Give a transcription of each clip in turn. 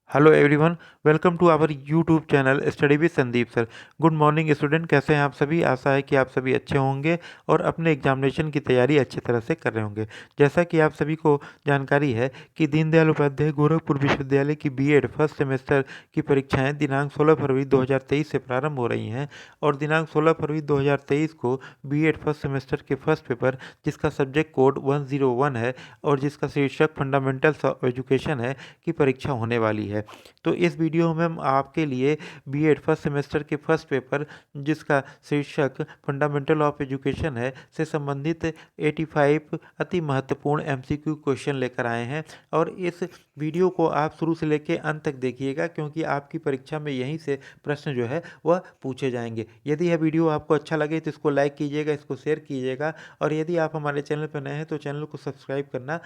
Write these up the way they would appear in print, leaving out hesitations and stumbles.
Hello everyone, welcome to our YouTube channel study with Sandeep sir. Good morning student, कैसे हैं आप सभी। आशा है कि आप सभी अच्छे होंगे और अपने एग्जामिनेशन की तैयारी अच्छी तरह से कर रहे होंगे। जैसा कि आप सभी को जानकारी है कि दीनदयाल उपाध्याय गोरखपुर विश्वविद्यालय की बीएड फर्स्ट सेमेस्टर की परीक्षाएं दिनांक 16 फरवरी 2023 से प्रारंभ हो रही हैं और दिनांक 16 फरवरी 2023 को बीएड फर्स्ट सेमेस्टर के फर्स्ट पेपर, जिसका सब्जेक्ट कोड 101 है और जिसका शीर्षक फंडामेंटल्स ऑफ एजुकेशन है, की परीक्षा होने वाली है। तो इस वीडियो में हम आपके लिए बीएड फर्स्ट सेमेस्टर के फर्स्ट पेपर, जिसका शीर्षक फंडामेंटल ऑफ एजुकेशन है, से संबंधित 85 अति महत्वपूर्ण एमसीक्यू क्वेश्चन लेकर आए हैं। और इस वीडियो को आप शुरू से लेकर अंत तक देखिएगा, क्योंकि आपकी परीक्षा में यहीं से प्रश्न जो है वह पूछे जाएंगे। यदि यह वीडियो आपको अच्छा लगे तो इसको लाइक कीजिएगा, इसको शेयर कीजिएगा, और यदि आप हमारे चैनल पर नए हैं तो चैनल को सब्सक्राइब करना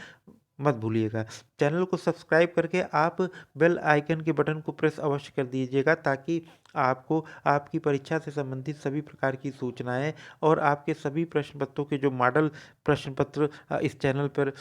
मत भूलिएगा। चैनल को सब्सक्राइब करके आप बेल आइकन के बटन को प्रेस अवश्य कर दीजिएगा, ताकि आपको आपकी परीक्षा से संबंधित सभी प्रकार की सूचनाएं और आपके सभी प्रश्न पत्रों के जो मॉडल प्रश्न पत्र इस चैनल पर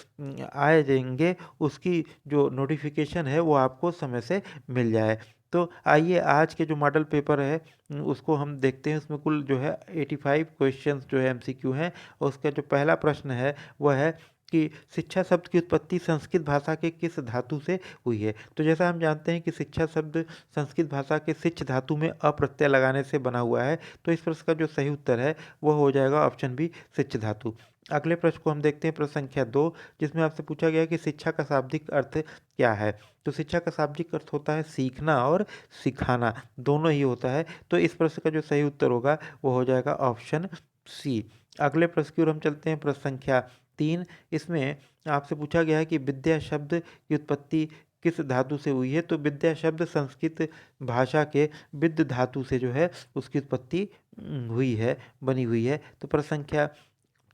आए जाएंगे, उसकी जो नोटिफिकेशन है वो आपको समय से मिल जाए। तो आइए आज के जो मॉडल पेपर है उसको हम देखते हैं। उसमें कुल जो है 85 क्वेश्चंस जो है एमसीक्यू हैं। और उसका जो पहला प्रश्न है वह है कि शिक्षा शब्द की उत्पत्ति संस्कृत भाषा के किस धातु से हुई है। तो जैसा हम जानते हैं कि शिक्षा शब्द संस्कृत भाषा के शिक्ष धातु में अप्रत्यय लगाने से बना हुआ है। तो इस प्रश्न का जो सही उत्तर है वह हो जाएगा ऑप्शन बी, शिक्ष धातु। अगले प्रश्न को हम देखते हैं, प्रश्न संख्या 2, जिसमें आपसे पूछा गया कि शिक्षा का शाब्दिक अर्थ क्या है। तो शिक्षा का शाब्दिक अर्थ होता है सीखना और सिखाना, दोनों ही होता है। तो इस प्रश्न का जो सही उत्तर होगा वो हो जाएगा ऑप्शन सी। अगले प्रश्न की ओर हम चलते हैं, प्रश्न संख्या 3। इसमें आपसे पूछा गया है कि विद्या शब्द की उत्पत्ति किस धातु से हुई है। तो विद्या शब्द संस्कृत भाषा के विद्य धातु से जो है उसकी उत्पत्ति हुई है, बनी हुई है। तो प्रश्न संख्या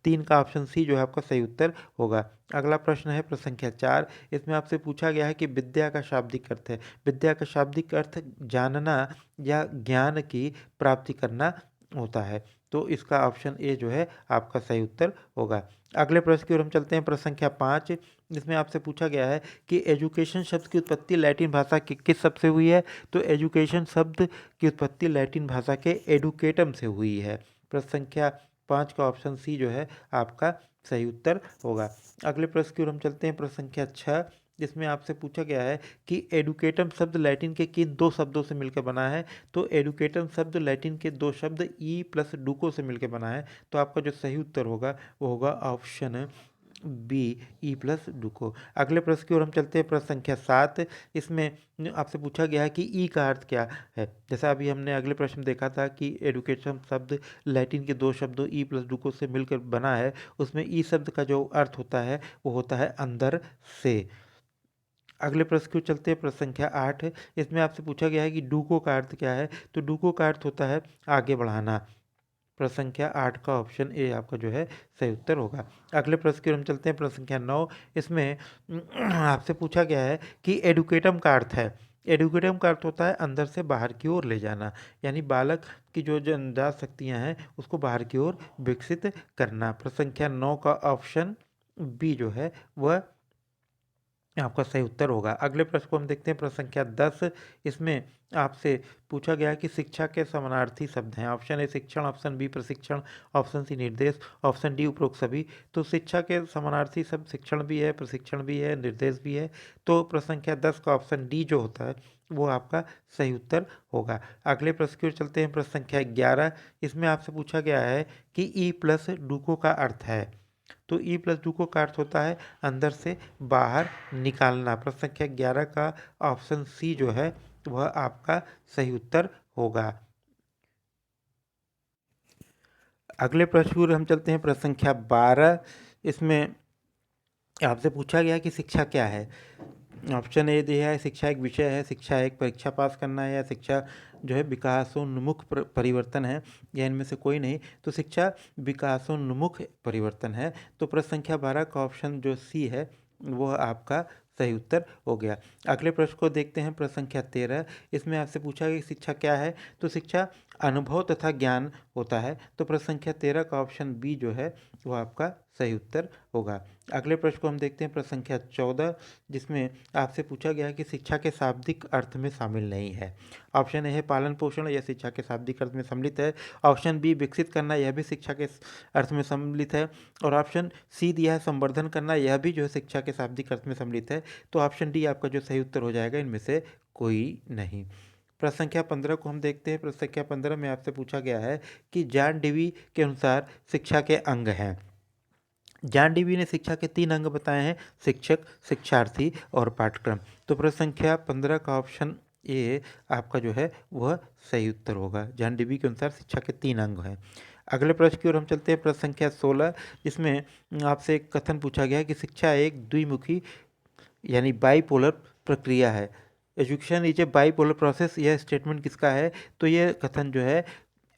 3 का ऑप्शन सी जो है आपका सही उत्तर होगा। अगला प्रश्न है प्रश्न संख्या 4। इसमें आपसे पूछा गया है कि विद्या का शाब्दिक अर्थ है। विद्या का शाब्दिक अर्थ जानना या ज्ञान की प्राप्ति करना होता है। तो इसका ऑप्शन ए जो है आपका सही उत्तर होगा। अगले प्रश्न की ओर हम चलते हैं, प्रश्न संख्या 5। जिसमें आपसे पूछा गया है कि एजुकेशन शब्द की उत्पत्ति लैटिन भाषा के किस शब्द से हुई है। तो एजुकेशन शब्द की उत्पत्ति लैटिन भाषा के एडुकेटम से हुई है। प्रश्न संख्या 5 का ऑप्शन सी जो है आपका सही उत्तर होगा। अगले प्रश्न की ओर हम चलते हैं, प्रश्न संख्या 6। जिसमें आपसे पूछा गया है कि एडुकेटम शब्द लैटिन के किन दो शब्दों से मिलकर बना है। तो एडुकेटम शब्द लैटिन के दो शब्द ई प्लस डुको से मिलकर बना है। तो आपका जो सही उत्तर होगा वो होगा ऑप्शन बी, ई प्लस डुको। अगले प्रश्न की ओर हम चलते हैं, प्रश्न संख्या 7। इसमें आपसे पूछा गया है कि ई का अर्थ क्या है। जैसा अभी हमने अगले प्रश्न में देखा था कि एडुकेशन शब्द लैटिन के दो शब्दों ई प्लस डुको से मिलकर बना है, उसमें ई शब्द का जो अर्थ होता है वो होता है अंदर से। अगले प्रश्न की ओर चलते हैं, प्रश्न संख्या 8। इसमें आपसे पूछा गया है कि डूको का अर्थ क्या है। तो डूको का अर्थ होता है आगे बढ़ाना। प्रश्न संख्या 8 का ऑप्शन ए आपका जो है सही उत्तर होगा। अगले प्रश्न की ओर हम चलते हैं, प्रश्न संख्या 9। इसमें आपसे पूछा गया है कि एडुकेटम का अर्थ है। एडुकेटम का अर्थ होता है अंदर से बाहर की ओर ले जाना, यानी बालक की जो अंदाज शक्तियाँ हैं उसको बाहर की ओर विकसित करना। प्रश्न संख्या 9 का ऑप्शन बी जो है वह आपका सही उत्तर होगा। अगले प्रश्न को हम देखते हैं, प्रश्न संख्या 10। इसमें आपसे पूछा गया है कि शिक्षा के समानार्थी शब्द हैं। ऑप्शन ए शिक्षण, ऑप्शन बी प्रशिक्षण, ऑप्शन सी निर्देश, ऑप्शन डी उपरोक्त सभी। तो शिक्षा के समानार्थी शब्द शिक्षण भी है, प्रशिक्षण भी है, निर्देश भी है। तो प्रश्न संख्या 10 का ऑप्शन डी जो होता है वो आपका सही उत्तर होगा। अगले प्रश्न की ओर चलते हैं, प्रश्न संख्या 11। इसमें आपसे पूछा गया है कि ई प्लस डूको का अर्थ है। तो ई प्लस डू का अर्थ होता है अंदर से बाहर निकालना। प्रश्न संख्या 11 का ऑप्शन सी जो है वह आपका सही उत्तर होगा। अगले प्रश्न की ओर हम चलते हैं, प्रश्न संख्या 12। इसमें आपसे पूछा गया कि शिक्षा क्या है। ऑप्शन ए दिया है शिक्षा एक विषय है, शिक्षा एक परीक्षा पास करना है, या शिक्षा जो है विकासोन्मुख परिवर्तन है, या इनमें से कोई नहीं। तो शिक्षा विकासोन्मुख परिवर्तन है। तो प्रश्न संख्या 12 का ऑप्शन जो सी है वह आपका सही उत्तर हो गया। अगले प्रश्न को देखते हैं, प्रश्न संख्या 13। इसमें आपसे पूछा गया शिक्षा क्या है। तो शिक्षा अनुभव तथा ज्ञान होता है। तो प्रश्न संख्या 13 का ऑप्शन बी जो है वो आपका सही उत्तर होगा। अगले प्रश्न को हम देखते हैं, प्रश्न संख्या 14, जिसमें आपसे पूछा गया है कि शिक्षा के शाब्दिक अर्थ में शामिल नहीं है। ऑप्शन ए है पालन पोषण, यह शिक्षा के शाब्दिक अर्थ में सम्मिलित है। ऑप्शन बी विकसित करना, यह भी शिक्षा के अर्थ में सम्मिलित है। और ऑप्शन सी दिया है संवर्धन करना, यह भी जो है शिक्षा के शाब्दिक अर्थ में सम्मिलित है। तो ऑप्शन डी आपका जो सही उत्तर हो जाएगा इनमें से कोई नहीं। प्रश्न संख्या 15 को हम देखते हैं। प्रश्न संख्या 15 में आपसे पूछा गया है कि जॉन डीवी के अनुसार शिक्षा के अंग हैं। जॉन डीवी ने शिक्षा के 3 अंग बताए हैं, शिक्षक, शिक्षार्थी और पाठ्यक्रम। तो प्रश्न संख्या 15 का ऑप्शन ए आपका जो है वह सही उत्तर होगा। जॉन डीवी के अनुसार शिक्षा के 3 अंग हैं। अगले प्रश्न की ओर हम चलते हैं। प्रश्न संख्या 16, जिसमें आपसे एक कथन पूछा गया है कि शिक्षा एक द्विमुखी यानी बाईपोलर प्रक्रिया है। Education is a bipolar process, यह स्टेटमेंट किसका है? तो यह कथन जो है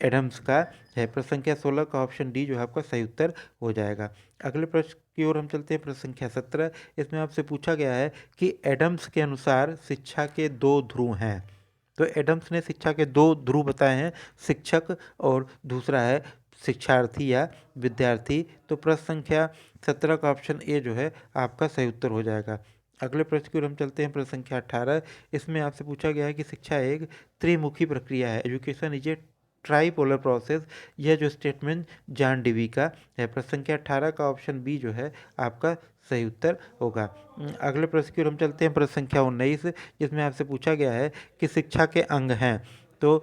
एडम्स का है। प्रश्न संख्या 16 का ऑप्शन डी जो है आपका सही उत्तर हो जाएगा। अगले प्रश्न की ओर हम चलते हैं। प्रश्न संख्या 17, इसमें आपसे पूछा गया है कि एडम्स के अनुसार शिक्षा के 2 ध्रुव हैं। तो एडम्स ने शिक्षा के 2 ध्रुव बताए हैं, शिक्षक और दूसरा है शिक्षार्थी या विद्यार्थी। तो प्रश्न संख्या 17 का ऑप्शन ए जो है आपका सही उत्तर हो जाएगा। अगले प्रश्न की ओर हम चलते हैं। प्रश्न संख्या 18, इसमें आपसे पूछा गया है कि शिक्षा एक त्रिमुखी प्रक्रिया है। Education is a tripolar process, यह जो स्टेटमेंट जॉन डीवी का है। प्रश्न संख्या 18 का ऑप्शन बी जो है आपका सही उत्तर होगा। अगले प्रश्न की ओर हम चलते हैं। प्रश्न संख्या 19, जिसमें आपसे पूछा गया है कि शिक्षा के अंग हैं। तो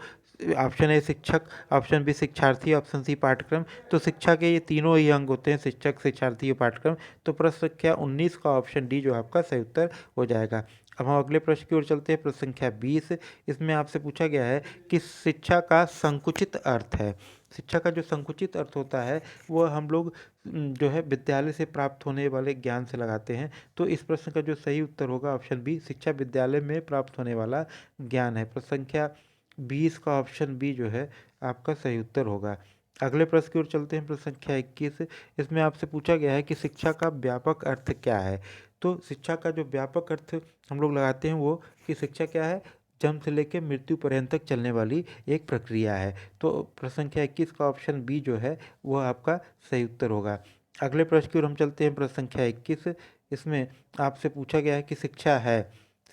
ऑप्शन ए शिक्षक, ऑप्शन बी शिक्षार्थी, ऑप्शन सी पाठ्यक्रम। तो शिक्षा के ये तीनों ही अंग होते हैं, शिक्षक, शिक्षार्थी और पाठ्यक्रम। तो प्रश्न संख्या 19 का ऑप्शन डी जो आपका सही उत्तर हो जाएगा। अब हम अगले प्रश्न की ओर चलते हैं। प्रश्न संख्या 20, इसमें आपसे पूछा गया है कि शिक्षा का संकुचित अर्थ है। शिक्षा का जो संकुचित अर्थ होता है वह हम लोग जो है विद्यालय से प्राप्त होने वाले ज्ञान से लगाते हैं। तो इस प्रश्न का जो सही उत्तर होगा ऑप्शन बी, शिक्षा विद्यालय में प्राप्त होने वाला ज्ञान है। प्रश्न संख्या 20 का ऑप्शन बी जो है आपका सही उत्तर होगा। अगले प्रश्न की ओर चलते हैं। प्रश्न संख्या 21, इसमें आपसे पूछा गया है कि शिक्षा का व्यापक अर्थ क्या है। तो शिक्षा का जो व्यापक अर्थ हम लोग लगाते हैं वो कि शिक्षा क्या है, जन्म से लेकर मृत्यु पर्यंत तक चलने वाली एक प्रक्रिया है। तो प्रश्न संख्या 21 का ऑप्शन बी जो है वह आपका सही उत्तर होगा। अगले प्रश्न की ओर हम चलते हैं। प्रश्न संख्या 21, इसमें आपसे पूछा गया है कि शिक्षा है,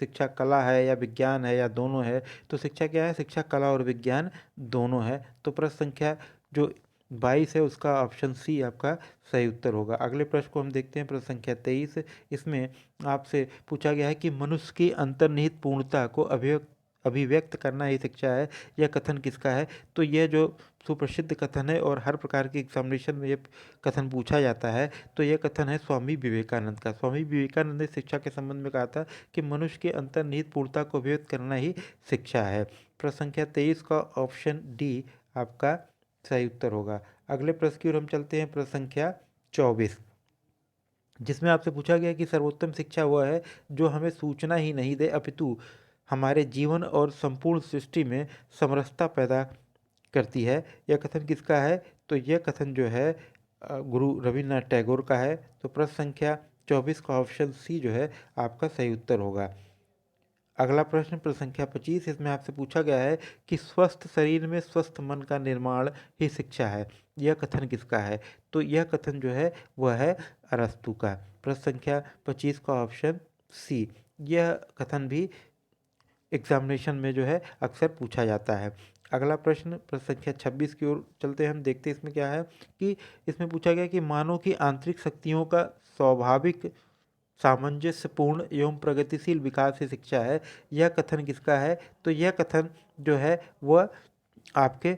शिक्षा कला है या विज्ञान है या दोनों है। तो शिक्षा क्या है, शिक्षा कला और विज्ञान दोनों है। तो प्रश्न संख्या जो 22 है उसका ऑप्शन सी आपका सही उत्तर होगा। अगले प्रश्न को हम देखते हैं। प्रश्न संख्या 23, इसमें आपसे पूछा गया है कि मनुष्य की अंतर्निहित पूर्णता को अभिव्यक्त करना ही शिक्षा है। यह कथन किसका है? तो यह जो सुप्रसिद्ध कथन है और हर प्रकार के एग्जामिनेशन में ये कथन पूछा जाता है, तो यह कथन है स्वामी विवेकानंद का। स्वामी विवेकानंद ने शिक्षा के संबंध में कहा था कि मनुष्य की अंतर्निहित पूर्णता को अभिव्यक्त करना ही शिक्षा है। प्रश्न संख्या 23 का ऑप्शन डी आपका सही उत्तर होगा। अगले प्रश्न की ओर हम चलते हैं। प्रश्न संख्या 24, जिसमें आपसे पूछा गया कि सर्वोत्तम शिक्षा वह है जो हमें सूचना ही नहीं दे अपितु हमारे जीवन और संपूर्ण सृष्टि में समरसता पैदा करती है। यह कथन किसका है? तो यह कथन जो है गुरु रविन्द्रनाथ टैगोर का है। तो प्रश्न संख्या 24 का ऑप्शन सी जो है आपका सही उत्तर होगा। अगला प्रश्न संख्या 25, इसमें आपसे पूछा गया है कि स्वस्थ शरीर में स्वस्थ मन का निर्माण ही शिक्षा है। यह कथन किसका है? तो यह कथन जो है वह है अरस्तु का। प्रश्न संख्या 25 का ऑप्शन सी। यह कथन भी एग्जामिनेशन में जो है अक्सर पूछा जाता है। अगला प्रश्न संख्या 26 की ओर चलते हैं। हम देखते हैं इसमें क्या है कि इसमें पूछा गया कि मानव की आंतरिक शक्तियों का स्वाभाविक सामंजस्यपूर्ण एवं प्रगतिशील विकास ही शिक्षा है। यह कथन किसका है? तो यह कथन जो है वह आपके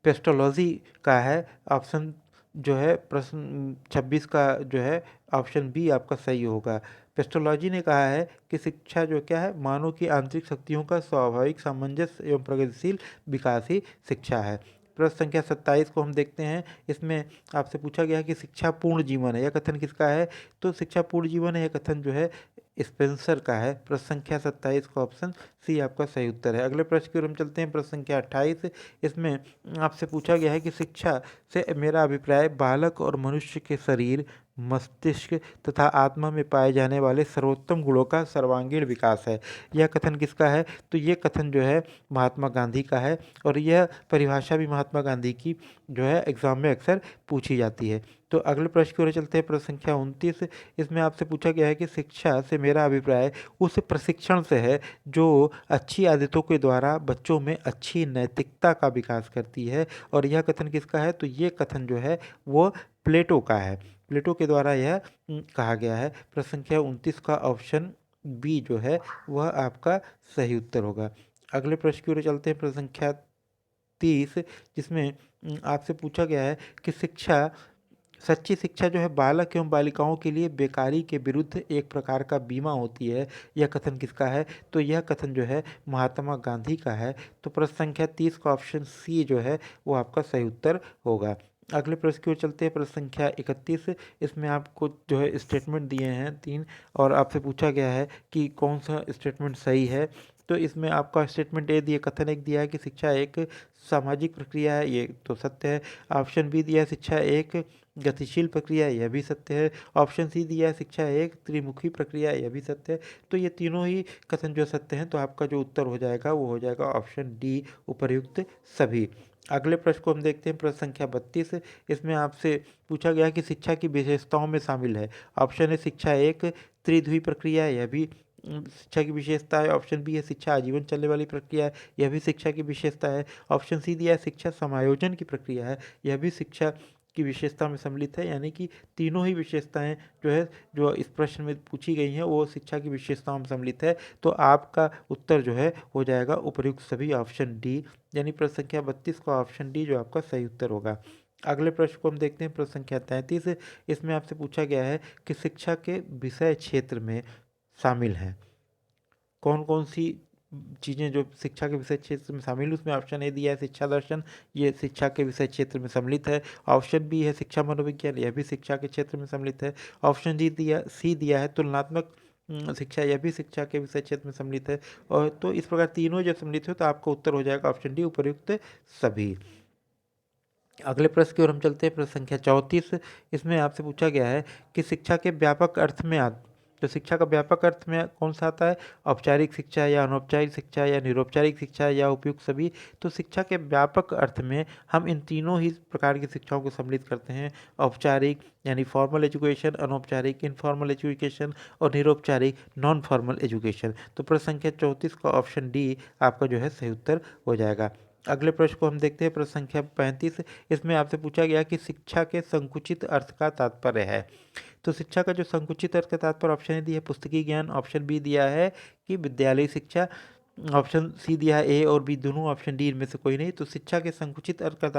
पेस्टोलॉजी का है। ऑप्शन जो है प्रश्न 26 का जो है ऑप्शन बी आपका सही होगा। पेस्टोलॉजी ने कहा है कि शिक्षा जो क्या है, मानव की आंतरिक शक्तियों का स्वाभाविक सामंजस्य एवं प्रगतिशील विकास ही शिक्षा है। प्रश्न संख्या 27 को हम देखते हैं। इसमें आपसे पूछा गया है कि शिक्षा पूर्ण जीवन है। यह कथन किसका है? तो शिक्षा पूर्ण जीवन है, यह कथन जो है स्पेंसर का है। प्रश्न संख्या 27 का ऑप्शन सी आपका सही उत्तर है। अगले प्रश्न की ओर हम चलते हैं। प्रश्न संख्या 28, इसमें आपसे पूछा गया है कि शिक्षा से मेरा अभिप्राय बालक और मनुष्य के शरीर, मस्तिष्क तथा आत्मा में पाए जाने वाले सर्वोत्तम गुणों का सर्वांगीण विकास है। यह कथन किसका है? तो ये कथन जो है महात्मा गांधी का है, और यह परिभाषा भी महात्मा गांधी की जो है एग्जाम में अक्सर पूछी जाती है। तो अगले प्रश्न की ओर चलते हैं, प्रश्न संख्या 29। इसमें आपसे पूछा गया है कि शिक्षा से मेरा अभिप्राय उस प्रशिक्षण से है जो अच्छी आदतों के द्वारा बच्चों में अच्छी नैतिकता का विकास करती है। और यह कथन किसका है? तो ये कथन जो है वो प्लेटो का है। प्लेटो के द्वारा यह कहा गया है। प्रश्न संख्या 29 का ऑप्शन बी जो है वह आपका सही उत्तर होगा। अगले प्रश्न की ओर चलते हैं, प्रश्न संख्या 30, जिसमें आपसे पूछा गया है कि सच्ची शिक्षा जो है बालक एवं बालिकाओं के लिए बेकारी के विरुद्ध एक प्रकार का बीमा होती है। यह कथन किसका है? तो यह कथन जो है महात्मा गांधी का है। तो प्रश्न संख्या 30 का ऑप्शन सी जो है वो आपका सही उत्तर होगा। अगले प्रश्न की ओर चलते हैं, प्रश्न संख्या 31। इसमें आपको जो है स्टेटमेंट दिए हैं 3, और आपसे पूछा गया है कि कौन सा स्टेटमेंट सही है। तो इसमें आपका स्टेटमेंट ए दिया, कथन एक दिया है कि शिक्षा एक सामाजिक प्रक्रिया है, ये तो सत्य है। ऑप्शन बी दिया है शिक्षा एक गतिशील प्रक्रिया है, यह भी सत्य है। ऑप्शन सी दिया है शिक्षा एक त्रिमुखी प्रक्रिया है, यह भी सत्य है। तो ये तीनों ही कथन जो सत्य हैं, तो आपका जो उत्तर हो जाएगा वो हो जाएगा ऑप्शन डी, उपर्युक्त सभी। अगले प्रश्न को हम देखते हैं, प्रश्न संख्या 32। इसमें आपसे पूछा गया है कि शिक्षा की विशेषताओं में शामिल है। ऑप्शन है शिक्षा एक त्रिध्रुवी प्रक्रिया है, यह भी शिक्षा की विशेषता है। ऑप्शन बी है शिक्षा आजीवन चलने वाली प्रक्रिया है, यह भी शिक्षा की विशेषता है। ऑप्शन सी दिया है शिक्षा समायोजन की प्रक्रिया है, यह भी शिक्षा की विशेषता में सम्मिलित है। यानी कि तीनों ही विशेषताएं जो है जो इस प्रश्न में पूछी गई हैं वो शिक्षा की विशेषताओं में सम्मिलित है। तो आपका उत्तर जो है हो जाएगा उपर्युक्त सभी, ऑप्शन डी। यानी प्रश्न संख्या 32 का ऑप्शन डी जो आपका सही उत्तर होगा। अगले प्रश्न को हम देखते हैं, प्रश्न संख्या 33। इसमें आपसे पूछा गया है कि शिक्षा के विषय क्षेत्र में शामिल हैं कौन कौन सी चीज़ें जो शिक्षा के विषय क्षेत्र में शामिल है। उसमें ऑप्शन ए दिया है शिक्षा दर्शन, ये शिक्षा के विषय क्षेत्र में सम्मिलित है। ऑप्शन बी है शिक्षा मनोविज्ञान, यह भी शिक्षा के क्षेत्र में सम्मिलित है। ऑप्शन सी दिया है तुलनात्मक शिक्षा, यह भी शिक्षा के विषय क्षेत्र में सम्मिलित है। और तो इस प्रकार तीनों जब सम्मिलित हो तो आपका उत्तर हो जाएगा ऑप्शन डी, उपर्युक्त सभी। अगले प्रश्न की ओर हम चलते हैं, प्रश्न संख्या 34। इसमें आपसे पूछा गया है कि शिक्षा के व्यापक अर्थ में तो शिक्षा का व्यापक अर्थ में कौन सा आता है? औपचारिक शिक्षा या अनौपचारिक शिक्षा या निरौपचारिक शिक्षा या उपयुक्त सभी। तो शिक्षा के व्यापक अर्थ में हम इन तीनों ही प्रकार की शिक्षाओं को सम्मिलित करते हैं। औपचारिक यानी फॉर्मल एजुकेशन, अनौपचारिक इनफॉर्मल एजुकेशन, और निरौपचारिक नॉन फॉर्मल एजुकेशन। तो प्रश्न संख्या 34 का ऑप्शन डी आपका जो है सही उत्तर हो जाएगा। अगले प्रश्न को हम देखते हैं, प्रश्न संख्या 35। इसमें आपसे पूछा गया कि शिक्षा के संकुचित अर्थ का तात्पर्य है। तो शिक्षा का जो संकुचित अर्थ का तात्पर्य ऑप्शन ए दिया है पुस्तकीय ज्ञान, ऑप्शन बी दिया है कि विद्यालयी शिक्षा, ऑप्शन सी दिया है ए और बी दोनों, ऑप्शन डी इनमें से कोई नहीं। तो शिक्षा के संकुचित अर्थ का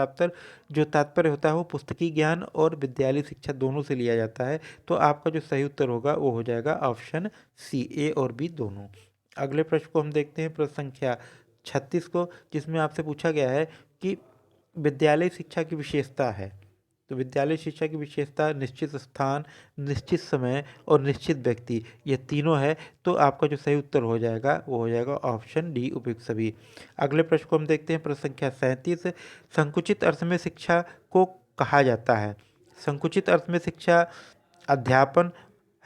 तात्पर्य होता है वो पुस्तकीय ज्ञान और विद्यालय शिक्षा दोनों से लिया जाता है। तो आपका जो सही उत्तर होगा वो हो जाएगा ऑप्शन सी, ए और बी दोनों। अगले प्रश्न को हम देखते हैं, प्रश्न संख्या 36 को, जिसमें आपसे पूछा गया है कि विद्यालय शिक्षा की विशेषता है। तो विद्यालय शिक्षा की विशेषता निश्चित स्थान, निश्चित समय और निश्चित व्यक्ति, ये तीनों है। तो आपका जो सही उत्तर हो जाएगा वो हो जाएगा ऑप्शन डी, उपयुक्त सभी। अगले प्रश्न को हम देखते हैं, प्रश्न संख्या 37। संकुचित अर्थ में शिक्षा को कहा जाता है। संकुचित अर्थ में शिक्षा अध्यापन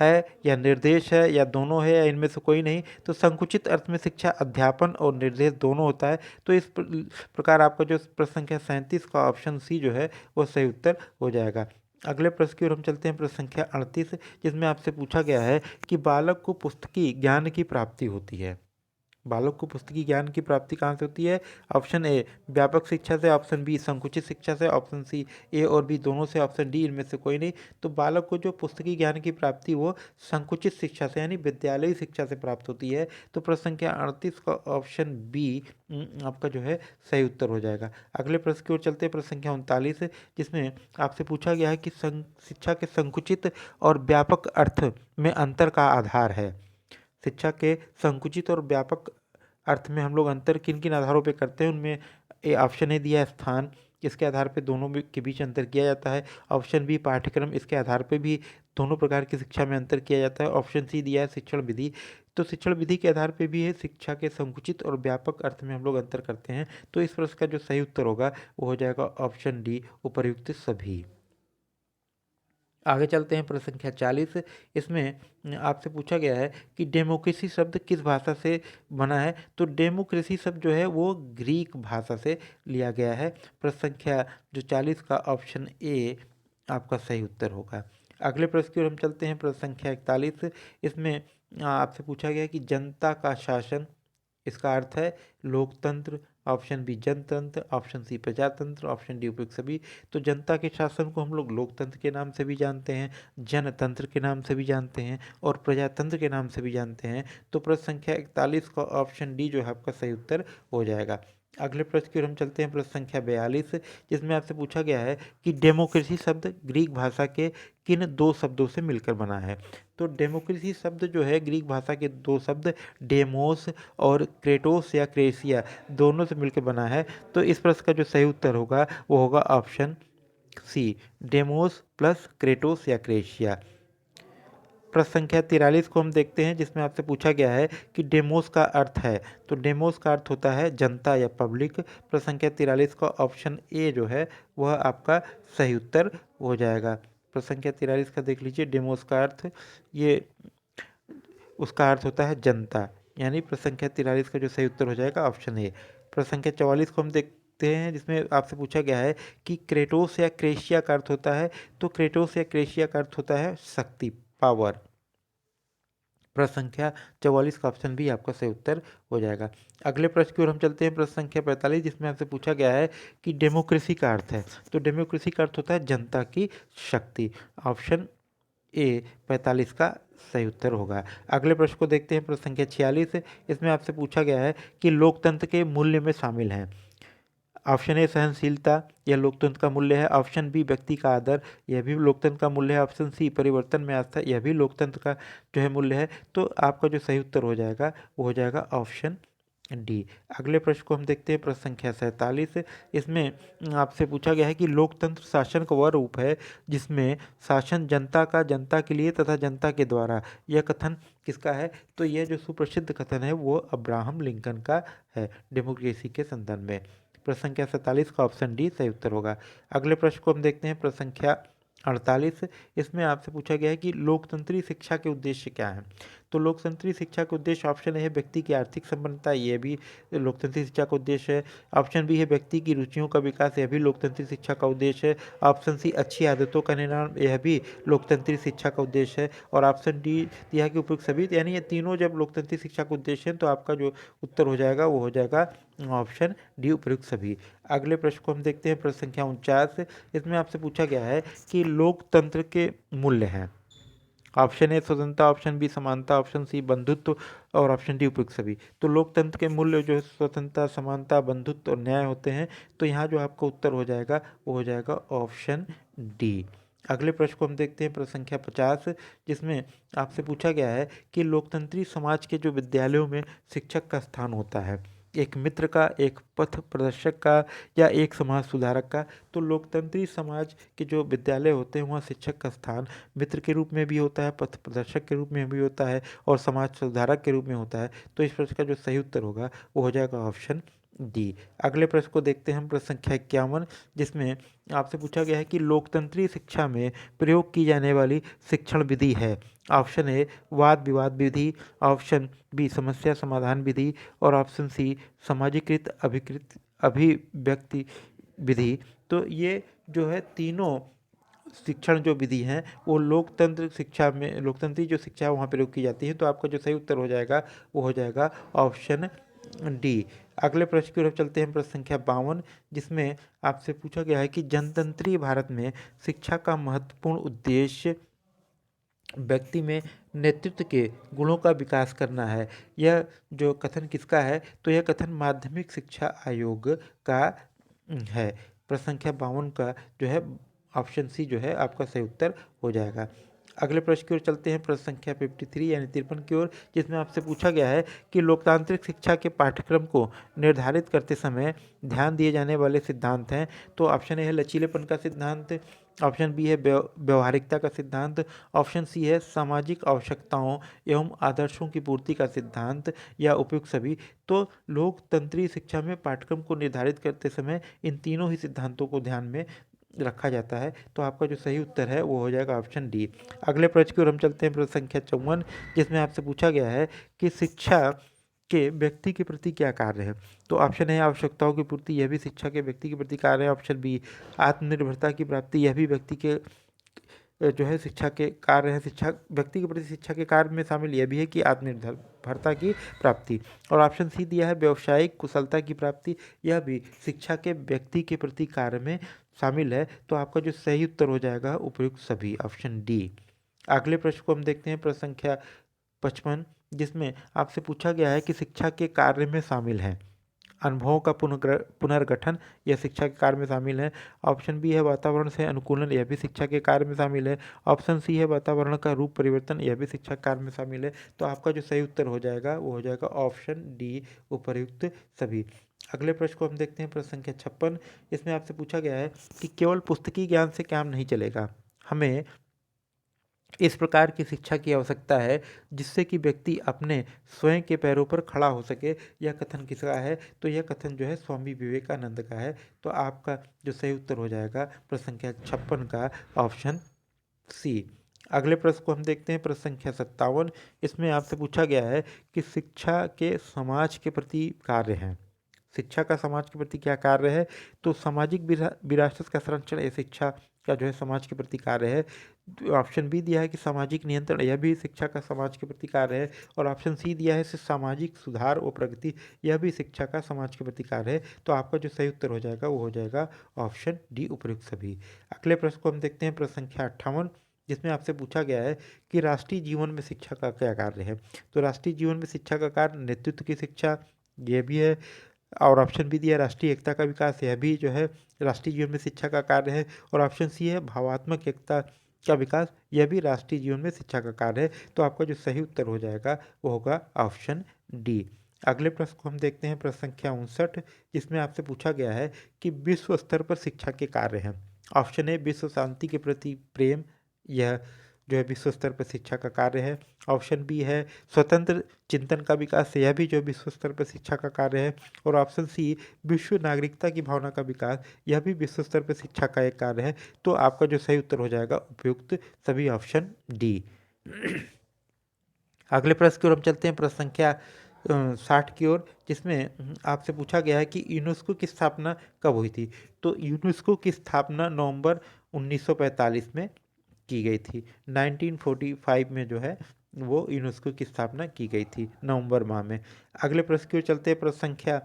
है या निर्देश है या दोनों है या इनमें से कोई नहीं। तो संकुचित अर्थ में शिक्षा अध्यापन और निर्देश दोनों होता है। तो इस प्रकार आपका जो प्रश्न संख्या 37 का ऑप्शन सी जो है वो सही उत्तर हो जाएगा। अगले प्रश्न की ओर हम चलते हैं, प्रश्न संख्या 38, जिसमें आपसे पूछा गया है कि बालक को पुस्तकीय ज्ञान की प्राप्ति होती है। बालक को पुस्तकीय ज्ञान की प्राप्ति कहाँ से होती है? ऑप्शन ए व्यापक शिक्षा से, ऑप्शन बी संकुचित शिक्षा से, ऑप्शन सी ए और बी दोनों से, ऑप्शन डी इनमें से कोई नहीं। तो बालक को जो पुस्तकीय ज्ञान की प्राप्ति वो संकुचित शिक्षा से यानी विद्यालयी शिक्षा से प्राप्त होती है। तो प्रश्न संख्या 38 का ऑप्शन बी आपका जो है सही उत्तर हो जाएगा। अगले प्रश्न की ओर चलते हैं, प्रश्न संख्या 39, जिसमें आपसे पूछा गया है कि शिक्षा के संकुचित और व्यापक अर्थ में अंतर का आधार है। शिक्षा के संकुचित और व्यापक अर्थ में हम लोग अंतर किन किन आधारों पे करते हैं, उनमें ए ऑप्शन ए दिया है स्थान, इसके आधार पे दोनों के बीच अंतर किया जाता है। ऑप्शन बी पाठ्यक्रम, इसके आधार पे भी दोनों प्रकार की शिक्षा में अंतर किया जाता है। ऑप्शन सी दिया है शिक्षण विधि, तो शिक्षण विधि के आधार पे भी है शिक्षा के संकुचित और व्यापक अर्थ में हम लोग अंतर करते हैं। तो इस प्रश्न का जो सही उत्तर होगा वो हो जाएगा ऑप्शन डी, उपर्युक्त सभी। आगे चलते हैं प्रश्न संख्या 40। इसमें आपसे पूछा गया है कि डेमोक्रेसी शब्द किस भाषा से बना है। तो डेमोक्रेसी शब्द जो है वो ग्रीक भाषा से लिया गया है। प्रश्न संख्या जो 40 का ऑप्शन ए आपका सही उत्तर होगा। अगले प्रश्न की ओर हम चलते हैं। प्रश्न संख्या 41। इसमें आपसे पूछा गया है कि जनता का शासन, इसका अर्थ है लोकतंत्र। ऑप्शन बी जनतंत्र, ऑप्शन सी प्रजातंत्र, ऑप्शन डी उपयुक्त सभी। तो जनता के शासन को हम लोग लोकतंत्र के नाम से भी जानते हैं, जनतंत्र के नाम से भी जानते हैं और प्रजातंत्र के नाम से भी जानते हैं। तो प्रश्न संख्या 41 का ऑप्शन डी जो है आपका सही उत्तर हो जाएगा। अगले प्रश्न की ओर हम चलते हैं। प्रश्न संख्या 42, जिसमें आपसे पूछा गया है कि डेमोक्रेसी शब्द ग्रीक भाषा के किन दो शब्दों से मिलकर बना है। तो डेमोक्रेसी शब्द जो है ग्रीक भाषा के दो शब्द डेमोस और क्रेटोस या क्रेसिया दोनों से मिलकर बना है। तो इस प्रश्न का जो सही उत्तर होगा वो होगा option C, Demos plus Kratos या क्रेशिया। प्रश्न संख्या 43 को हम देखते हैं, जिसमें आपसे पूछा गया है कि डेमोस का अर्थ है। तो डेमोस का अर्थ होता है जनता या पब्लिक। प्रश्न संख्या 43 का ऑप्शन ए जो है वह आपका सही उत्तर हो जाएगा। प्रश्न संख्या 43 का देख लीजिए, डेमोस का अर्थ, ये उसका अर्थ होता है जनता, यानी प्रश्न संख्या 43 का जो सही उत्तर हो जाएगा ऑप्शन ए। प्रश्न संख्या 44 को हम देखते हैं, जिसमें आपसे पूछा गया है कि क्रेटोस या क्रेशिया का अर्थ होता है। तो क्रेटोस या क्रेशिया का अर्थ होता है शक्ति, पावर। प्रश्न संख्या 44 का ऑप्शन भी आपका सही उत्तर हो जाएगा। अगले प्रश्न की ओर हम चलते हैं। प्रश्न संख्या 45, जिसमें आपसे पूछा गया है कि डेमोक्रेसी का अर्थ है। तो डेमोक्रेसी का अर्थ होता है जनता की शक्ति। ऑप्शन ए 45 का सही उत्तर होगा। अगले प्रश्न को देखते हैं। प्रश्न संख्या 46, इसमें आपसे पूछा गया है कि लोकतंत्र के मूल्य में शामिल हैं। ऑप्शन ए सहनशीलता, यह लोकतंत्र का मूल्य है। ऑप्शन बी व्यक्ति का आदर, यह भी लोकतंत्र का मूल्य है। ऑप्शन सी परिवर्तन में आस्था, यह भी लोकतंत्र का जो है मूल्य है। तो आपका जो सही उत्तर हो जाएगा वो हो जाएगा ऑप्शन डी। अगले प्रश्न को हम देखते हैं। प्रश्न संख्या 47, इसमें आपसे पूछा गया है कि लोकतंत्र शासन का वह रूप है जिसमें शासन जनता का जनता के लिए तथा जनता के द्वारा। यह कथन किसका है। तो यह जो सुप्रसिद्ध कथन है वो अब्राहम लिंकन का है डेमोक्रेसी के संदर्भ में। प्रश्न संख्या 47 का ऑप्शन डी सही उत्तर होगा। अगले प्रश्न को हम देखते हैं। प्रश्न संख्या 48, इसमें आपसे पूछा गया है कि लोकतंत्री शिक्षा के उद्देश्य क्या हैं। तो लोकतंत्री शिक्षा के उद्देश्य, ऑप्शन ए है व्यक्ति की आर्थिक संपन्नता, यह भी लोकतंत्री शिक्षा का उद्देश्य है। ऑप्शन बी है व्यक्ति की रुचियों का विकास, यह भी लोकतंत्री शिक्षा का उद्देश्य है। ऑप्शन सी अच्छी आदतों का निर्माण, यह भी लोकतंत्री शिक्षा का उद्देश्य है। और ऑप्शन डी यह कि उपयुक्त सभी, यानी ये तीनों जब लोकतंत्री शिक्षा का उद्देश्य है तो आपका जो उत्तर हो जाएगा वो हो जाएगा ऑप्शन डी उपयुक्त सभी। अगले प्रश्न को हम देखते हैं। प्रश्न संख्या 49, इसमें आपसे पूछा गया है कि लोकतंत्र के मूल्य हैं। ऑप्शन ए स्वतंत्रता, ऑप्शन बी समानता, ऑप्शन सी बंधुत्व और ऑप्शन डी उपयुक्त सभी। तो लोकतंत्र के मूल्य जो है स्वतंत्रता, समानता, बंधुत्व और न्याय होते हैं। तो यहाँ जो आपका उत्तर हो जाएगा वो हो जाएगा ऑप्शन डी। अगले प्रश्न को हम देखते हैं। प्रश्न संख्या 50, जिसमें आपसे पूछा गया है कि लोकतंत्री समाज के जो विद्यालयों में शिक्षक का स्थान होता है, एक मित्र का, एक पथ प्रदर्शक का या एक समाज सुधारक का। तो लोकतंत्री समाज के जो विद्यालय होते हैं वहाँ शिक्षक का स्थान मित्र के रूप में भी होता है, पथ प्रदर्शक के रूप में भी होता है और समाज सुधारक के रूप में होता है। तो इस प्रश्न का जो सही उत्तर होगा वो हो जाएगा ऑप्शन डी। अगले प्रश्न को देखते हैं हम। प्रश्न संख्या 51, जिसमें आपसे पूछा गया है कि लोकतंत्री शिक्षा में प्रयोग की जाने वाली शिक्षण विधि है। ऑप्शन ए वाद विवाद विधि, ऑप्शन बी समस्या समाधान विधि और ऑप्शन सी सामाजिकृत अभिव्यक्ति विधि। तो ये जो है तीनों शिक्षण जो विधि हैं वो लोकतंत्र शिक्षा में, लोकतंत्री जो शिक्षा है वहाँ प्रयोग की जाती है। तो आपका जो सही उत्तर हो जाएगा वो हो जाएगा ऑप्शन डी। अगले प्रश्न की ओर चलते हैं। प्रश्न संख्या 52, जिसमें आपसे पूछा गया है कि जनतंत्री भारत में शिक्षा का महत्वपूर्ण उद्देश्य व्यक्ति में नेतृत्व के गुणों का विकास करना है। यह जो कथन किसका है। तो यह कथन माध्यमिक शिक्षा आयोग का है। प्रश्न संख्या 52 का जो है ऑप्शन सी जो है आपका सही उत्तर हो जाएगा। अगले प्रश्न की ओर चलते हैं। प्रश्न संख्या 53 यानी 53 की ओर, जिसमें आपसे पूछा गया है कि लोकतांत्रिक शिक्षा के पाठ्यक्रम को निर्धारित करते समय ध्यान दिए जाने वाले सिद्धांत हैं। तो ऑप्शन ए है लचीलेपन का सिद्धांत, ऑप्शन बी है व्यवहारिकता का सिद्धांत, ऑप्शन सी है सामाजिक आवश्यकताओं एवं आदर्शों की पूर्ति का सिद्धांत या उपयुक्त सभी। तो लोकतंत्री शिक्षा में पाठ्यक्रम को निर्धारित करते समय इन तीनों ही सिद्धांतों को ध्यान में रखा जाता है। तो आपका जो सही उत्तर है वो हो जाएगा ऑप्शन डी। अगले प्रश्न की ओर हम चलते हैं, प्रश्न संख्या 54, जिसमें आपसे पूछा गया है कि शिक्षा के व्यक्ति के प्रति क्या कार्य है। तो ऑप्शन है आवश्यकताओं की पूर्ति, यह भी शिक्षा के व्यक्ति के प्रति कार्य है। ऑप्शन बी आत्मनिर्भरता की प्राप्ति, यह भी व्यक्ति के जो है शिक्षा के कार्य है। शिक्षा व्यक्ति के प्रति शिक्षा के कार्य में शामिल यह भी है कि आत्मनिर्भरता की प्राप्ति। और ऑप्शन सी दिया है व्यावसायिक कुशलता की प्राप्ति, यह भी शिक्षा के व्यक्ति के प्रति कार्य में शामिल है। तो आपका जो सही उत्तर हो जाएगा उपयुक्त सभी, ऑप्शन डी। अगले प्रश्न को हम देखते हैं, प्रश्न संख्या 55, जिसमें आपसे पूछा गया है कि शिक्षा के कार्य में शामिल है अनुभवों का पुनर्गठन, यह शिक्षा के कार्य में शामिल है। ऑप्शन बी है वातावरण से अनुकूलन, यह भी शिक्षा के कार्य में शामिल है। ऑप्शन सी है वातावरण का रूप परिवर्तन, यह भी शिक्षा के कार्य में शामिल है। तो आपका जो सही उत्तर हो जाएगा वो हो जाएगा ऑप्शन डी, उपर्युक्त सभी। अगले प्रश्न को हम देखते हैं, प्रश्न संख्या 56, इसमें आपसे पूछा गया है कि केवल पुस्तकीय ज्ञान से काम नहीं चलेगा, हमें इस प्रकार की शिक्षा की आवश्यकता है जिससे कि व्यक्ति अपने स्वयं के पैरों पर खड़ा हो सके। यह कथन किसका है? तो यह कथन जो है स्वामी विवेकानंद का है। तो आपका जो सही उत्तर हो जाएगा प्रश्न संख्या 56 का ऑप्शन सी। अगले प्रश्न को हम देखते हैं, प्रश्न संख्या 57, इसमें आपसे पूछा गया है कि शिक्षा के समाज के प्रति कार्य है। शिक्षा का समाज के प्रति क्या कार्य है? तो सामाजिक विरासत का संरक्षण ये शिक्षा का जो है समाज के प्रति कार्य है। ऑप्शन बी दिया है कि सामाजिक नियंत्रण, यह भी शिक्षा का समाज के प्रति कार्य है। और ऑप्शन सी दिया है सामाजिक सुधार और प्रगति, यह भी शिक्षा का समाज के प्रति कार्य है। तो आपका जो सही उत्तर हो जाएगा वो हो जाएगा ऑप्शन डी, उपयुक्त सभी। अगले प्रश्न को हम देखते हैं, प्रश्न संख्या 58, जिसमें आपसे पूछा गया है कि राष्ट्रीय जीवन में शिक्षा का क्या कार्य है। तो राष्ट्रीय जीवन में शिक्षा का कार्य नेतृत्व की शिक्षा, यह भी है। और ऑप्शन बी दिया राष्ट्रीय एकता का विकास, यह भी जो है राष्ट्रीय जीवन में शिक्षा का कार्य है। और ऑप्शन सी है भावात्मक एकता का विकास, यह भी राष्ट्रीय जीवन में शिक्षा का कार्य है। तो आपका जो सही उत्तर हो जाएगा वो होगा ऑप्शन डी। अगले प्रश्न को हम देखते हैं, प्रश्न संख्या 59, जिसमें आपसे पूछा गया है कि विश्व स्तर पर शिक्षा के कार्य हैं। ऑप्शन ए विश्व शांति के प्रति प्रेम, यह जो है विश्व स्तर पर शिक्षा का कार्य है। ऑप्शन बी है स्वतंत्र चिंतन का विकास, यह भी जो विश्व स्तर पर शिक्षा का कार्य है। और ऑप्शन सी विश्व नागरिकता की भावना का विकास, यह भी विश्व स्तर पर शिक्षा का एक कार्य है। तो आपका जो सही उत्तर हो जाएगा उपयुक्त सभी, ऑप्शन डी। अगले प्रश्न की ओर हम चलते हैं, प्रश्न संख्या 60 की ओर, जिसमें आपसे पूछा गया है कि यूनेस्को की स्थापना कब हुई थी। तो यूनेस्को की स्थापना नवंबर 1945 में की गई थी। 1945 में जो है वो यूनेस्को की स्थापना की गई थी नवंबर माह में। अगले प्रश्न की ओर चलते हैं, प्रश्न संख्या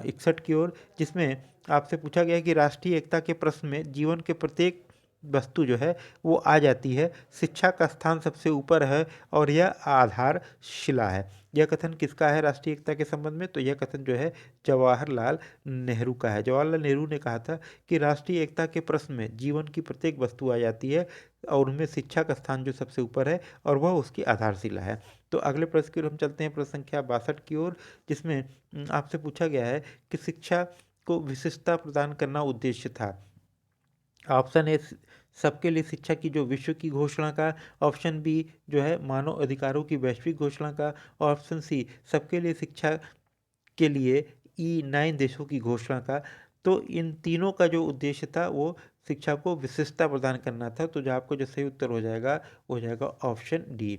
61 की ओर, जिसमें आपसे पूछा गया है कि राष्ट्रीय एकता के प्रश्न में जीवन के प्रत्येक वस्तु जो है वो आ जाती है, शिक्षा का स्थान सबसे ऊपर है और यह आधारशिला है। यह कथन किसका है राष्ट्रीय एकता के संबंध में? तो यह कथन जो है जवाहरलाल नेहरू का है। जवाहरलाल नेहरू ने कहा था कि राष्ट्रीय एकता के प्रश्न में जीवन की प्रत्येक वस्तु आ जाती है और उनमें शिक्षा का स्थान जो सबसे ऊपर है और वह उसकी आधारशिला है। तो अगले प्रश्न की ओर हम चलते हैं, प्रश्न संख्या 62 की ओर, जिसमें आपसे पूछा गया है कि शिक्षा को विशिष्टता प्रदान करना उद्देश्य था। ऑप्शन ए सबके लिए शिक्षा की जो विश्व की घोषणा का। ऑप्शन बी जो है मानव अधिकारों की वैश्विक घोषणा का। ऑप्शन सी सबके लिए शिक्षा के लिए E9 देशों की घोषणा का। तो इन तीनों का जो उद्देश्य था वो शिक्षा को विशिष्टता प्रदान करना था। तो जो आपको जो सही उत्तर हो जाएगा वो हो जाएगा ऑप्शन डी।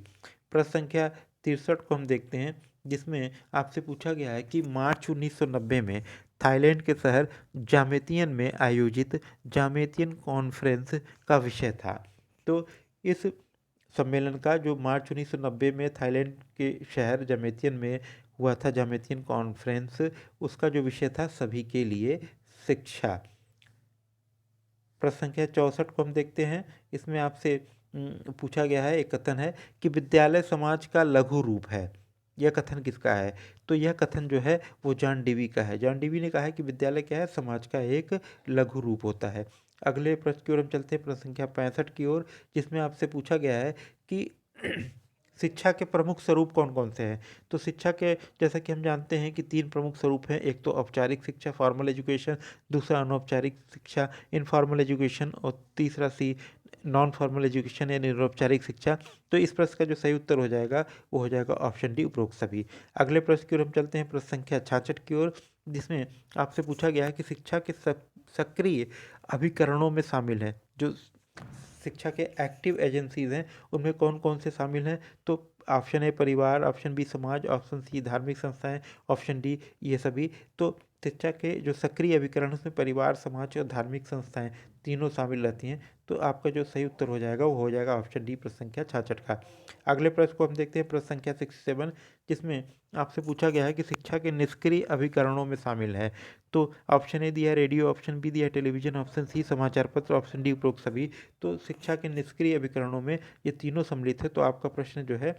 प्रश्न संख्या 63 को हम देखते हैं, जिसमें आपसे पूछा गया है कि मार्च 1990 में थाईलैंड के शहर जामेतियन में आयोजित जामेतियन कॉन्फ्रेंस का विषय था। तो इस सम्मेलन का जो मार्च 1990 में थाईलैंड के शहर जामेतियन में हुआ था, जामेतियन कॉन्फ्रेंस, उसका जो विषय था सभी के लिए शिक्षा। प्रश्न संख्या 64 को हम देखते हैं, इसमें आपसे पूछा गया है, एक कथन है कि विद्यालय समाज का लघु रूप है। यह कथन किसका है? तो यह कथन जो है वो जॉन डीवी का है। जॉन डीवी ने कहा है कि विद्यालय क्या है? समाज का एक लघु रूप होता है। अगले प्रश्न की ओर हम चलते हैं, प्रश्न संख्या 65 की ओर, जिसमें आपसे पूछा गया है कि शिक्षा के प्रमुख स्वरूप कौन कौन से हैं। तो शिक्षा के जैसा कि हम जानते हैं कि 3 प्रमुख स्वरूप हैं, एक तो औपचारिक शिक्षा फॉर्मल एजुकेशन, दूसरा अनौपचारिक शिक्षा इनफॉर्मल एजुकेशन, और तीसरा सी नॉन फॉर्मल एजुकेशन या निरौपचारिक शिक्षा। तो इस प्रश्न का जो सही उत्तर हो जाएगा वो हो जाएगा ऑप्शन डी, उपरोक्त सभी। अगले प्रश्न की ओर हम चलते हैं, प्रश्न संख्या 66 की ओर, जिसमें आपसे पूछा गया है कि शिक्षा के सक्रिय अभिकरणों में शामिल है, जो शिक्षा के एक्टिव एजेंसीज हैं उनमें कौन कौन से शामिल हैं। तो ऑप्शन ए परिवार, ऑप्शन बी समाज, ऑप्शन सी धार्मिक संस्थाएं, ऑप्शन डी ये सभी। तो शिक्षा के जो सक्रिय अभिकरण उसमें परिवार, समाज और धार्मिक संस्थाएं तीनों शामिल रहती हैं। तो आपका जो सही उत्तर हो जाएगा वो हो जाएगा ऑप्शन डी, प्रश्न संख्या 66 का। अगले प्रश्न को हम देखते हैं, प्रश्न संख्या 67, जिसमें आपसे पूछा गया है कि शिक्षा के निष्क्रिय अभिकरणों में शामिल है। तो ऑप्शन ए दिया है रेडियो, ऑप्शन बी दिया है टेलीविजन, ऑप्शन सी समाचार पत्र, ऑप्शन डी उपरोक्त सभी। तो शिक्षा के निष्क्रिय अभिकरणों में ये तीनों सम्मिलित है। तो आपका प्रश्न जो है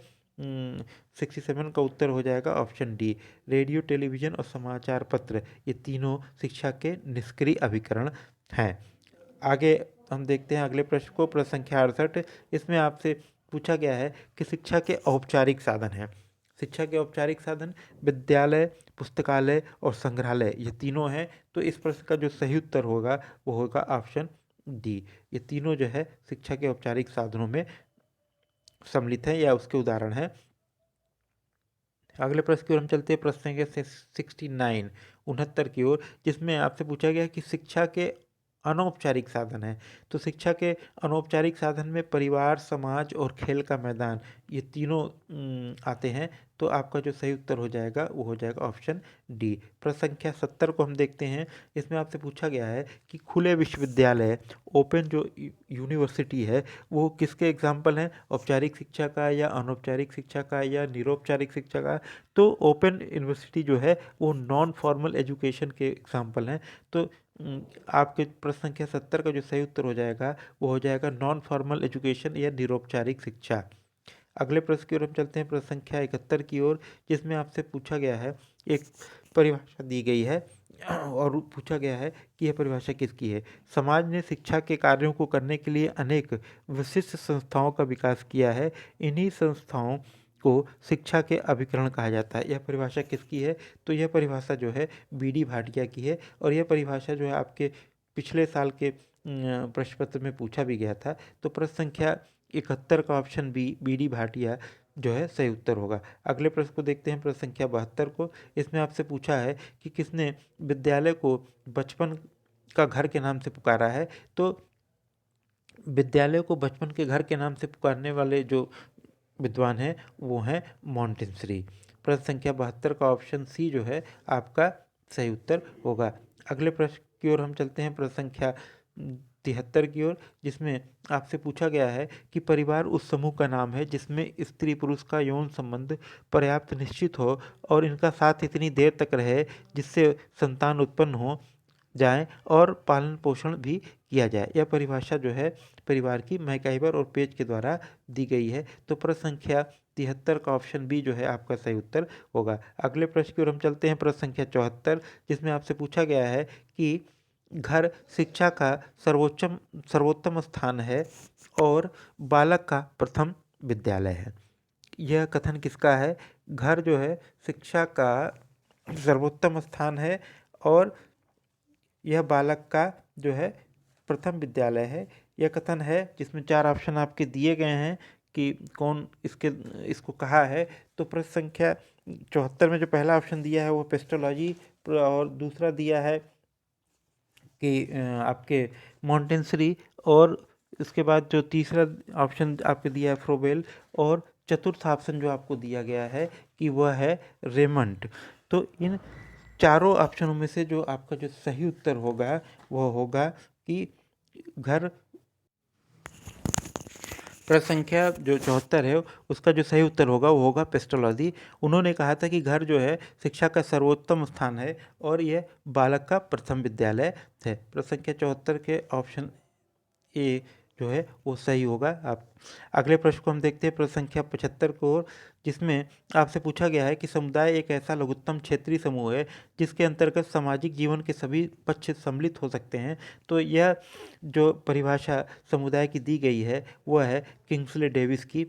67 का उत्तर हो जाएगा ऑप्शन डी, रेडियो, टेलीविजन और समाचार पत्र ये तीनों शिक्षा के निष्क्रिय अभिकरण हैं। आगे हम देखते हैं अगले प्रश्न को, प्रश्न संख्या 68। इसमें आपसे पूछा गया है कि शिक्षा के औपचारिक साधन हैं। शिक्षा के औपचारिक साधन विद्यालय, पुस्तकालय और संग्रहालय ये तीनों हैं। तो इस प्रश्न का जो सही उत्तर होगा वो होगा ऑप्शन डी, ये तीनों जो है शिक्षा के औपचारिक साधनों में सम्मिलित हैं या उसके उदाहरण हैं। अगले प्रश्न की ओर हम चलते हैं, प्रश्न संख्या 69 69 की ओर, जिसमें आपसे पूछा गया है कि शिक्षा के अनौपचारिक साधन है। तो शिक्षा के अनौपचारिक साधन में परिवार, समाज और खेल का मैदान ये तीनों आते हैं। तो आपका जो सही उत्तर हो जाएगा वो हो जाएगा ऑप्शन डी। प्रश्न संख्या 70 को हम देखते हैं। इसमें आपसे पूछा गया है कि खुले विश्वविद्यालय, ओपन जो यूनिवर्सिटी है वो किसके एग्जाम्पल हैं, औपचारिक शिक्षा का या अनौपचारिक शिक्षा का या निरौपचारिक शिक्षा का। तो ओपन यूनिवर्सिटी जो है वो नॉन फॉर्मल एजुकेशन के एग्जाम्पल हैं। तो आपके प्रश्न संख्या 70 का जो सही उत्तर हो जाएगा वो हो जाएगा नॉन फॉर्मल एजुकेशन या निरौपचारिक शिक्षा। अगले प्रश्न की ओर हम चलते हैं, प्रश्न संख्या 71 की ओर, जिसमें आपसे पूछा गया है, एक परिभाषा दी गई है और पूछा गया है कि यह परिभाषा किसकी है। समाज ने शिक्षा के कार्यों को करने के लिए अनेक विशिष्ट संस्थाओं का विकास किया है। इन्हीं संस्थाओं को शिक्षा के अभिकरण कहा जाता है। यह परिभाषा किसकी है। तो यह परिभाषा जो है बी.डी. भाटिया की है और यह परिभाषा जो है आपके पिछले साल के प्रश्न पत्र में पूछा भी गया था। तो प्रश्न संख्या 71 का ऑप्शन बी, बी.डी. भाटिया जो है सही उत्तर होगा। अगले प्रश्न को देखते हैं, प्रश्न संख्या 72 को। इसमें आपसे पूछा है कि किसने विद्यालय को बचपन का घर के नाम से पुकारा है। तो विद्यालय को बचपन के घर के नाम से पुकारने वाले जो विद्वान हैं वो हैं मॉन्टेसरी। प्रश्न संख्या 72 का ऑप्शन सी जो है आपका सही उत्तर होगा। अगले प्रश्न की ओर हम चलते हैं, प्रश्न संख्या 73 की ओर, जिसमें आपसे पूछा गया है कि परिवार उस समूह का नाम है जिसमें स्त्री पुरुष का यौन संबंध पर्याप्त निश्चित हो और इनका साथ इतनी देर तक रहे जिससे संतान उत्पन्न हो जाए और पालन पोषण भी किया जाए। यह परिभाषा जो है परिवार की मैकाइवर और पेज के द्वारा दी गई है। तो प्रश्न संख्या 73 का ऑप्शन बी जो है आपका सही उत्तर होगा। अगले प्रश्न की ओर हम चलते हैं, प्रश्न संख्या 74, जिसमें आपसे पूछा गया है कि घर शिक्षा का सर्वोत्तम स्थान है और बालक का प्रथम विद्यालय है। यह कथन किसका है। घर जो है शिक्षा का सर्वोत्तम स्थान है और यह बालक का जो है प्रथम विद्यालय है। यह कथन है जिसमें 4 ऑप्शन आपके दिए गए हैं कि कौन इसको कहा है। तो प्रश्न संख्या 74 में जो पहला ऑप्शन दिया है वो पेस्टोलॉजी और दूसरा दिया है कि आपके मॉन्टेसरी और इसके बाद जो तीसरा ऑप्शन आपके दिया है फ्रोबेल और चतुर्थ ऑप्शन जो आपको दिया गया है कि वह है रेमंड। तो इन चारों ऑप्शनों में से जो आपका जो सही उत्तर होगा वह होगा कि घर। प्रश्न संख्या जो 74 है उसका जो सही उत्तर होगा वो होगा पेस्टोलॉजी। उन्होंने कहा था कि घर जो है शिक्षा का सर्वोत्तम स्थान है और यह बालक का प्रथम विद्यालय है। प्रश्न संख्या 74 के ऑप्शन ए जो है वो सही होगा। आप अगले प्रश्न को हम देखते हैं, प्रश्न संख्या 75 को, जिसमें आपसे पूछा गया है कि समुदाय एक ऐसा लघुत्तम क्षेत्रीय समूह है जिसके अंतर्गत सामाजिक जीवन के सभी पक्ष सम्मिलित हो सकते हैं। तो यह जो परिभाषा समुदाय की दी गई है वह है किंग्सले डेविस की।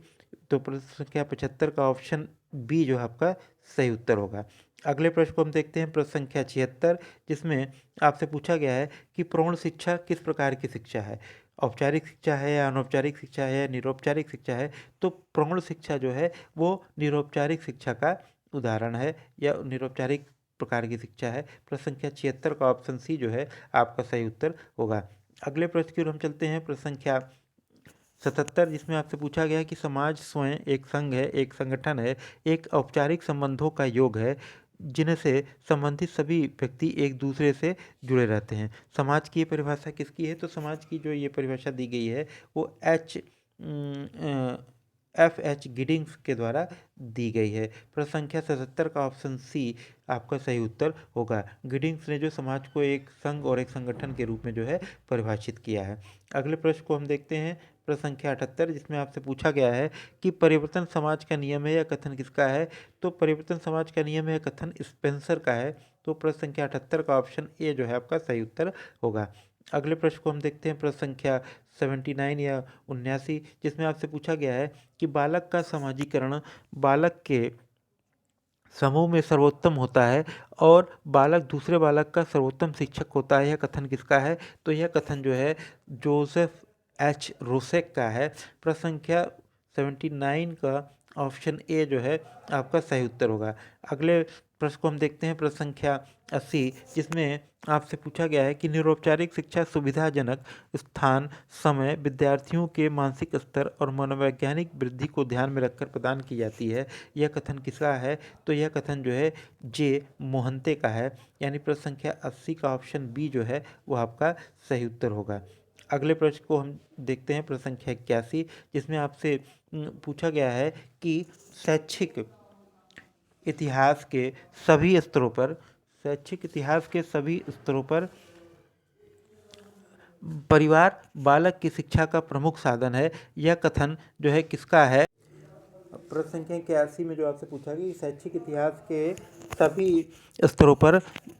तो प्रश्न संख्या 75 का ऑप्शन बी जो आपका सही उत्तर होगा। अगले प्रश्न को हम देखते हैं, प्रश्न संख्या 76, जिसमें आपसे पूछा गया है कि प्रौढ़ शिक्षा किस प्रकार की शिक्षा है। औपचारिक शिक्षा है या अनौपचारिक शिक्षा है या निरौपचारिक शिक्षा है। तो प्रौढ़ शिक्षा जो है वो निरौपचारिक शिक्षा का उदाहरण है या निरौपचारिक प्रकार की शिक्षा है। प्रश्न संख्या 76 का ऑप्शन सी जो है आपका सही उत्तर होगा। अगले प्रश्न की ओर हम चलते हैं। प्रश्न संख्या 77, जिसमें आपसे पूछा गया है कि समाज स्वयं एक संघ है, एक संगठन है, एक औपचारिक संबंधों का योग है जिनसे संबंधित सभी व्यक्ति एक दूसरे से जुड़े रहते हैं। समाज की ये परिभाषा किसकी है? तो समाज की जो ये परिभाषा दी गई है वो F.H. गिडिंग्स के द्वारा दी गई है। प्रश्न संख्या 77 का ऑप्शन सी आपका सही उत्तर होगा। गिडिंग्स ने जो समाज को एक संघ और एक संगठन के रूप में जो है परिभाषित किया है। अगले प्रश्न को हम देखते हैं। प्रश्न संख्या 78, जिसमें आपसे पूछा गया है कि परिवर्तन समाज का नियम है, यह कथन किसका है? तो परिवर्तन समाज का नियम है कथन स्पेंसर का है। तो प्रश्न संख्या 78 का ऑप्शन ए जो है आपका सही उत्तर होगा। अगले प्रश्न को हम देखते हैं। प्रश्न संख्या 79 या 79, जिसमें आपसे पूछा गया है कि बालक का समाजीकरण बालक के समूह में सर्वोत्तम होता है और बालक दूसरे बालक का सर्वोत्तम शिक्षक होता है। यह कथन किसका है? तो यह कथन जो है जोसेफ एच रोसेक का है। प्रश्न संख्या 79 का ऑप्शन ए जो है आपका सही उत्तर होगा। अगले प्रश्न को हम देखते हैं। प्रश्न संख्या 80, जिसमें आपसे पूछा गया है कि निरौपचारिक शिक्षा सुविधाजनक स्थान, समय, विद्यार्थियों के मानसिक स्तर और मनोवैज्ञानिक वृद्धि को ध्यान में रखकर प्रदान की जाती है। यह कथन किसका है? तो यह कथन जो है जे मोहंते का है। यानी प्रश्न संख्या 80 का ऑप्शन बी जो है वो आपका सही उत्तर होगा। अगले प्रश्न को हम देखते हैं। प्रश्न संख्या 81, जिसमें आपसे पूछा गया है कि शैक्षिक इतिहास के सभी स्तरों पर शैक्षिक इतिहास के सभी स्तरों पर परिवार बालक की शिक्षा का प्रमुख साधन है। यह कथन जो है किसका है? प्रश्न संख्या 81 में जो आपसे पूछा गया कि शैक्षिक इतिहास के सभी स्तरों पर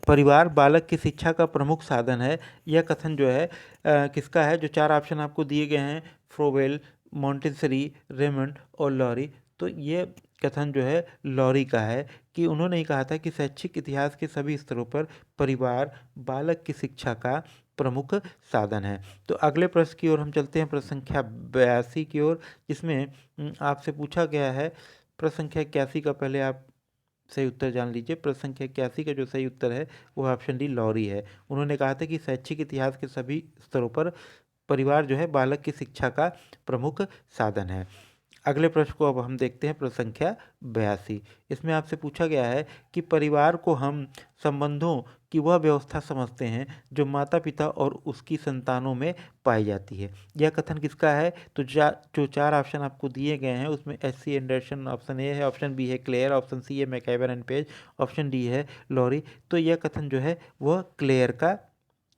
परिवार बालक की शिक्षा का प्रमुख साधन है। यह कथन जो है किसका है? जो चार ऑप्शन आपको दिए गए हैं, फ्रोवेल, मॉन्टेसरी, रेमंड और लॉरी। तो ये कथन जो है लॉरी का है कि उन्होंने ही कहा था कि शैक्षिक इतिहास के सभी स्तरों पर परिवार बालक की शिक्षा का प्रमुख साधन है। तो अगले प्रश्न की ओर हम चलते हैं। प्रश्न संख्या 82 की ओर, जिसमें आपसे पूछा गया है। प्रश्न संख्या 81 का पहले आप सही उत्तर जान लीजिए। प्रश्न संख्या 81 का जो सही उत्तर है वो ऑप्शन डी लॉरी है। उन्होंने कहा था कि शैक्षिक इतिहास के सभी स्तरों पर परिवार जो है बालक की शिक्षा का प्रमुख साधन है। अगले प्रश्न को अब हम देखते हैं। प्रश्न संख्या 82, इसमें आपसे पूछा गया है कि परिवार को हम संबंधों की वह व्यवस्था समझते हैं जो माता पिता और उसकी संतानों में पाई जाती है। यह कथन किसका है? तो जो चार ऑप्शन आपको दिए गए हैं उसमें एस.सी. एंडरसन ऑप्शन ए है, ऑप्शन बी है क्लेयर, ऑप्शन सी है मैकइवर एंड पेज, ऑप्शन डी है लॉरी। तो यह कथन जो है वह क्लेयर का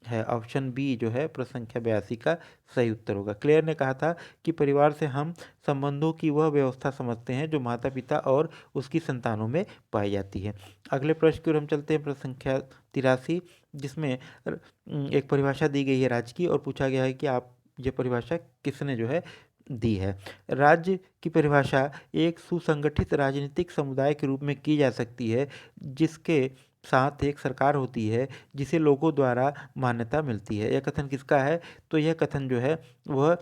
है। ऑप्शन बी जो है प्रश्न संख्या 82 का सही उत्तर होगा। क्लेयर ने कहा था कि परिवार से हम संबंधों की वह व्यवस्था समझते हैं जो माता पिता और उसकी संतानों में पाई जाती है। अगले प्रश्न की ओर हम चलते हैं। प्रश्न संख्या 83, जिसमें एक परिभाषा दी गई है राज्य की और पूछा गया है कि आप ये परिभाषा किसने जो है दी है। राज्य की परिभाषा एक सुसंगठित राजनीतिक समुदाय के रूप में की जा सकती है जिसके साथ एक सरकार होती है जिसे लोगों द्वारा मान्यता मिलती है। यह कथन किसका है? तो यह कथन जो है वह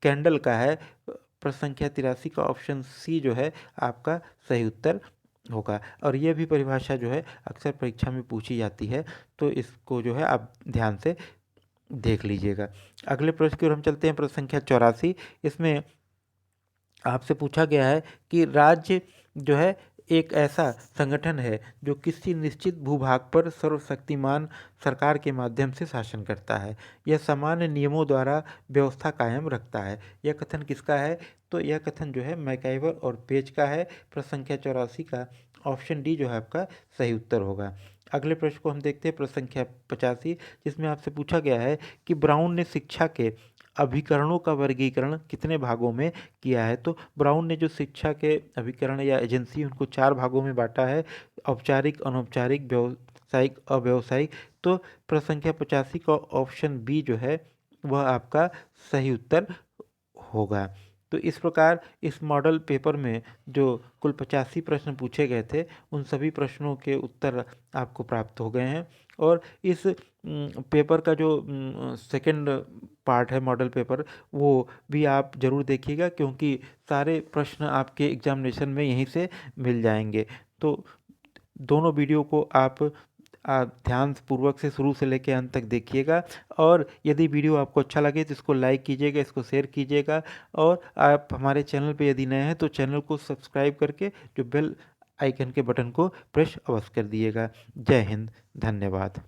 कैंडल का है। प्रश्न संख्या 83 का ऑप्शन सी जो है आपका सही उत्तर होगा। और यह भी परिभाषा जो है अक्सर परीक्षा में पूछी जाती है, तो इसको जो है आप ध्यान से देख लीजिएगा। अगले प्रश्न की ओर हम चलते हैं। प्रश्न संख्या 84, इसमें आपसे पूछा गया है कि राज्य जो है एक ऐसा संगठन है जो किसी निश्चित भूभाग पर सर्वशक्तिमान सरकार के माध्यम से शासन करता है। यह सामान्य नियमों द्वारा व्यवस्था कायम रखता है। यह कथन किसका है? तो यह कथन जो है मैकइवर और पेज का है। प्रश्न संख्या 84 का ऑप्शन डी जो है आपका सही उत्तर होगा। अगले प्रश्न को हम देखते हैं। प्रश्न संख्या 85, जिसमें आपसे पूछा गया है कि ब्राउन ने शिक्षा के अभिकरणों का वर्गीकरण कितने भागों में किया है? तो ब्राउन ने जो शिक्षा के अभिकरण या एजेंसी उनको चार भागों में बांटा है, औपचारिक, अनौपचारिक, व्यावसायिक, अव्यावसायिक। तो प्रश्न संख्या 85 का ऑप्शन बी जो है वह आपका सही उत्तर होगा। तो इस प्रकार इस मॉडल पेपर में जो कुल 85 प्रश्न पूछे गए थे उन सभी प्रश्नों के उत्तर आपको प्राप्त हो गए हैं। और इस पेपर का जो सेकंड पार्ट है मॉडल पेपर, वो भी आप ज़रूर देखिएगा क्योंकि सारे प्रश्न आपके एग्जामिनेशन में यहीं से मिल जाएंगे। तो दोनों वीडियो को आप ध्यानपूर्वक से शुरू से लेकर अंत तक देखिएगा। और यदि वीडियो आपको अच्छा लगे तो इसको लाइक कीजिएगा, इसको शेयर कीजिएगा। और आप हमारे चैनल पे यदि नए हैं तो चैनल को सब्सक्राइब करके जो बेल आइकन के बटन को प्रेस अवश्य कर दिएगा। जय हिंद, धन्यवाद।